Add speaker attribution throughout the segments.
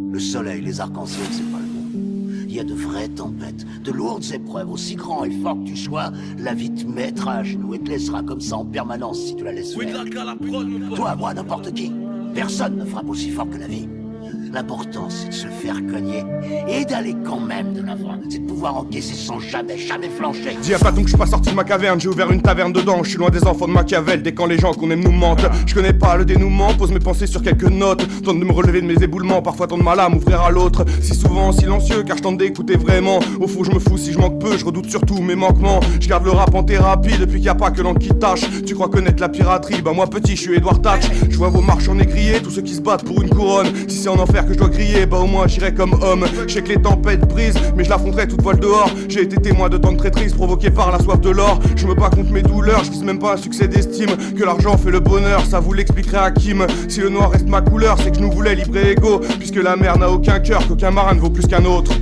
Speaker 1: Le soleil, les arcs-en-ciel, c'est pas le bon. Il y a de vraies tempêtes, de lourdes épreuves, aussi grand et fort que tu sois, la vie te mettra à genoux et te laissera comme ça en permanence si tu la laisses faire. Toi, moi, n'importe qui. Personne ne frappe aussi fort que la vie. L'important, c'est de se faire cogner et d'aller quand même de l'avant. C'est de pouvoir encaisser sans jamais flancher.
Speaker 2: Dis à Platon que je suis pas sorti de ma caverne, j'ai ouvert une taverne dedans. Je suis loin des enfants de Machiavel, dès quand les gens qu'on aime nous mentent. Je connais pas le dénouement, pose mes pensées sur quelques notes. Tente de me relever de mes éboulements, parfois tente mal à m'ouvrir à l'autre. Si souvent silencieux, car je tente d'écouter vraiment. Au fond, je me fous si je manque peu, je redoute surtout mes manquements. Je garde le rap en thérapie depuis qu'il y a pas que l'encre qui tâche. Tu crois connaître la piraterie, bah moi petit, je suis Edouard Thatch. Je vois vos marches en négrier, tous ceux qui se battent pour une couronne. Si c'est en enfer que je dois griller, bah au moins j'irai comme homme. Je sais que les tempêtes brisent, mais je l'affronterai toute voile dehors. J'ai été témoin de tant de traîtrises provoquées par la soif de l'or. Je me bats contre mes douleurs, je vise même pas un succès d'estime. Que l'argent fait le bonheur, ça vous l'expliquerait Hakim. Si le noir reste ma couleur, c'est que je nous voulais libre et égaux. Puisque la mer n'a aucun cœur, qu'aucun marin ne vaut plus qu'un autre.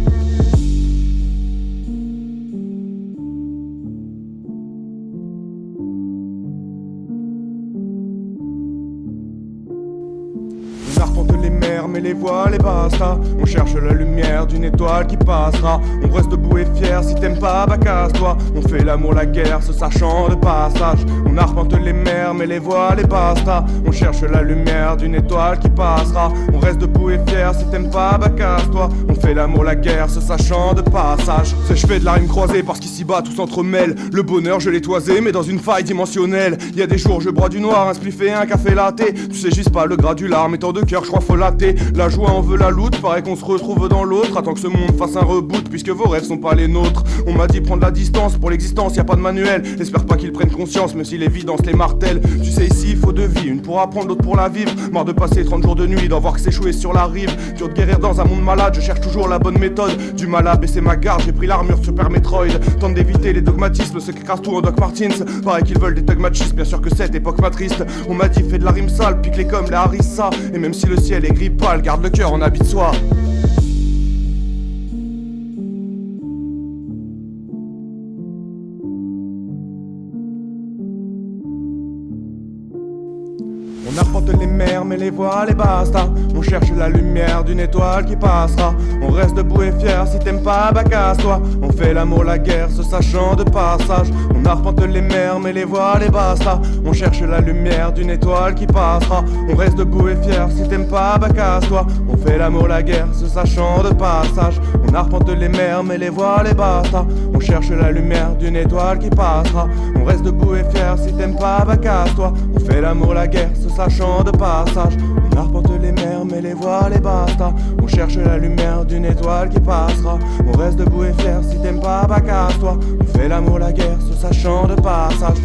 Speaker 2: On arpente les mers, mais les voiles et basta. On cherche la lumière d'une étoile qui passera. On reste debout et fier, si t'aimes pas, bah casse-toi. On fait l'amour, la guerre, se sachant de passage. On arpente les mers, mais les voiles et basta. On cherche la lumière d'une étoile qui passera. On reste debout et fier, si t'aimes pas, bah casse-toi. On fait l'amour, la guerre, se sachant de passage. C'est je fais de la rime croisée parce qu'ici-bas tout s'entremêle. Le bonheur, je l'ai toisé, mais dans une faille dimensionnelle. Y a des jours, je bois du noir, un spliff et un café latte. Tu sais juste pas le gras du lard, mais tant de cœur, je crois faut latter. La joie en veut la loot, paraît qu'on se retrouve dans l'autre. Attends que ce monde fasse un reboot, puisque vos rêves sont pas les nôtres. On m'a dit prendre la distance, pour l'existence y a pas de manuel. Espère pas qu'ils prennent conscience, même si l'évidence les martèle. Tu sais ici il faut deux vies, une pour apprendre, l'autre pour la vivre. Marre de passer 30 jours de nuit, d'en voir que s'échouer sur la rive. Dur de guérir dans un monde malade, je cherche toujours la bonne méthode. Du mal à baisser ma garde, j'ai pris l'armure Super Metroid. Tente d'éviter les dogmatismes, ceux qui écrasent tout en Doc Martins. Pareil qu'ils veulent des thugs machistes, bien sûr que cette époque m'a triste. On m'a dit fais de la rime sale, pique les comme les harissa. Et même si le ciel est gris pâle, garde le cœur en habit de soie. On arpente les mers, mais les voiles et basta. On cherche la lumière d'une étoile qui passera. On reste debout et fier, si t'aimes pas, bah casse-toi. On fait l'amour, la guerre, se sachant de passage. On arpente les mers, mais les voiles et basta. On cherche la lumière d'une étoile qui passera. On reste debout et fier, si t'aimes pas, bah casse-toi. On fait l'amour, la guerre, se sachant de passage. On arpente les mers, mais les voiles et basta. On cherche la lumière d'une étoile qui passera. On reste debout et fier, si t'aimes pas, bah casse-toi. On fait l'amour, la guerre, se sachant de passage. On arpente les mers, mais les voiles et basta. On cherche la lumière d'une étoile qui passera. On reste debout et fier, si t'aimes pas, bah casse-toi. On fait l'amour, la guerre, se sachant de passage.